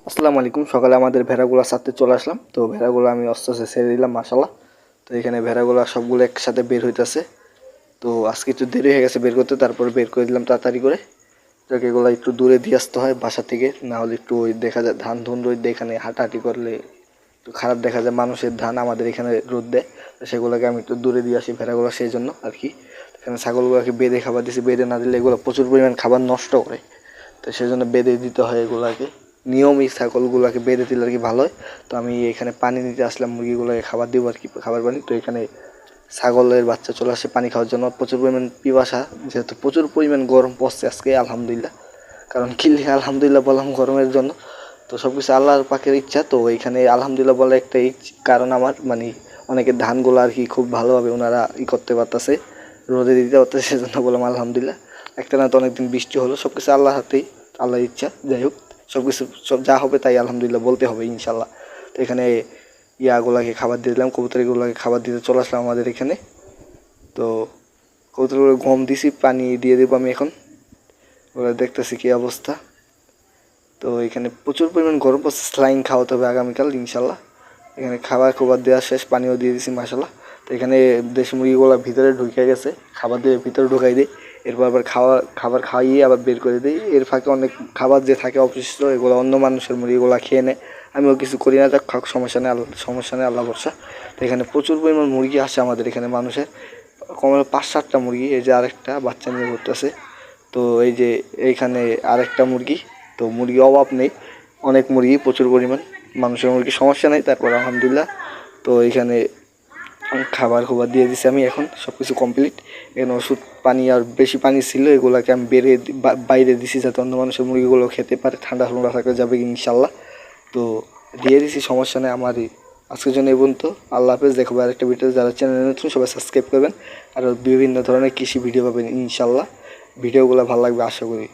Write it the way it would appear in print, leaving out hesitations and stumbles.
আসসালামু আলাইকুম। সকালে আমাদের ভেড়াগুলো ছাড়তে চলে আসলাম। তো ভেড়াগুলো আমি আস্তে আস্তে ছেড়ে দিলাম মাশাল্লাহ। তো এখানে ভেড়াগুলো সবগুলো একসাথে বের হইতেছে। তো আজকে একটু দেরি হয়ে গেছে বের করতে, তারপর বের করে দিলাম তাড়াতাড়ি করে। যাকে এগুলো একটু দূরে দিয়ে আসতে হয় বাসা থেকে, না হলে একটু ওই দেখা যায় ধান ধুন রোদ এখানে হাঁটাহাঁটি করলে একটু খারাপ দেখা যায়। মানুষের ধান আমাদের এখানে রোদ দেয়, তো সেগুলোকে আমি একটু দূরে দিয়ে আসি ভেড়াগুলো, সেই জন্য আর কি। এখানে ছাগলগুলোকে বেঁধে খাবার দিছি, বেঁধে না দিলে এগুলো প্রচুর পরিমাণ খাবার নষ্ট করে, তো সেই জন্য বেঁধে দিতে হয় এগুলাকে। নিয়মই ছাগলগুলোকে বেঁধে দিলে আর কি ভালো হয়। তো আমি এখানে পানি নিতে আসলাম, মুরগিগুলোকে খাবার দিব আর কি, খাবার পানি। তো এখানে ছাগলের বাচ্চা চলে আসে পানি খাওয়ার জন্য, প্রচুর পরিমাণ পিপাসা, যেহেতু প্রচুর পরিমাণ গরম পড়ছে আজকে আলহামদুলিল্লাহ। কারণ কি আলহামদুলিল্লাহ বললাম গরমের জন্য, তো সব কিছু আল্লাহর পাকের ইচ্ছা। তো এইখানে আলহামদুলিল্লাহ বলে একটা কারণ আমার মানে অনেকের ধানগুলো আর কি খুব ভালোভাবে ওনারা করতে পারতেছে, রোদে দিতে পারতেছে, সেজন্য বললাম আলহামদুলিল্লাহ। একটা না তো অনেকদিন বৃষ্টি হলো, সব কিছু আল্লাহর হাতেই, আল্লাহর ইচ্ছা। যাই হোক, সব কিছু সব যা হবে তাই আলহামদুলিল্লাহ বলতে হবে ইনশাল্লাহ। তো এখানে ইয়াগুলাকে খাবার দিয়ে দিলাম, কবুতরগুলোকে খাবার দিতে চলে আসলাম আমাদের এখানে। তো কবুতরগুলো গম দিছি, পানি দিয়ে দেবো আমি এখন। ওরা দেখতেছি কী অবস্থা। তো এখানে প্রচুর পরিমাণ গরম পড়ছে, স্লাইন খাওয়াতে হবে আগামীকাল ইনশাল্লাহ। এখানে খাবার দেওয়া শেষ, পানিও দিয়ে দিছি মাশাল্লাহ। তো এখানে দেশি মুরগিগুলো ভিতরে ঢুকে গেছে, খাবার দিয়ে ভিতরে ঢুকাই দিই। এরপর আবার খাবার খাইয়ে আবার বের করে দিই। এর ফাঁকে অনেক খাবার যে থাকে অবশিষ্ট, এগুলো অন্য মানুষের মুরগিগুলো খেয়ে নেয়। আমিও কিছু করি না, যাক খাক, সমস্যা নেই, আল্লাহ ভরসা। তো এখানে প্রচুর পরিমাণ মুরগি আসে আমাদের এখানে মানুষের, কমে 5-7টা মুরগি। এই যে আরেকটা বাচ্চা নিয়ে ঘুরতেছে। তো এই যে এইখানে আরেকটা মুরগি। তো মুরগি অভাব নেই, অনেক মুরগি, প্রচুর পরিমাণ। মানুষের মুরগি সমস্যা নেই, তারপর আলহামদুলিল্লাহ। তো এইখানে খাবার দিয়ে দিছি আমি, এখন সব কিছু কমপ্লিট। এখানে ওষুধ পানি আর বেশি পানি ছিল, এগুলোকে আমি বাইরে দিছি যাতে অন্য মানুষের মুরগিগুলো খেতে পারে, ঠান্ডা ঠান্ডা থাকলে যাবে ইনশাল্লাহ। তো দিয়ে দিছি, সমস্যা নেই আমারই। আজকের জন্য এই পর্যন্ত, আল্লাহ হাফেজ। দেখবো আরেকটা ভিডিও, যারা চ্যানেলে নতুন সবাই সাবস্ক্রাইব করবেন, আর বিভিন্ন ধরনের কৃষি ভিডিও পাবেন ইনশাল্লাহ। ভিডিওগুলো ভালো লাগবে আশা করি।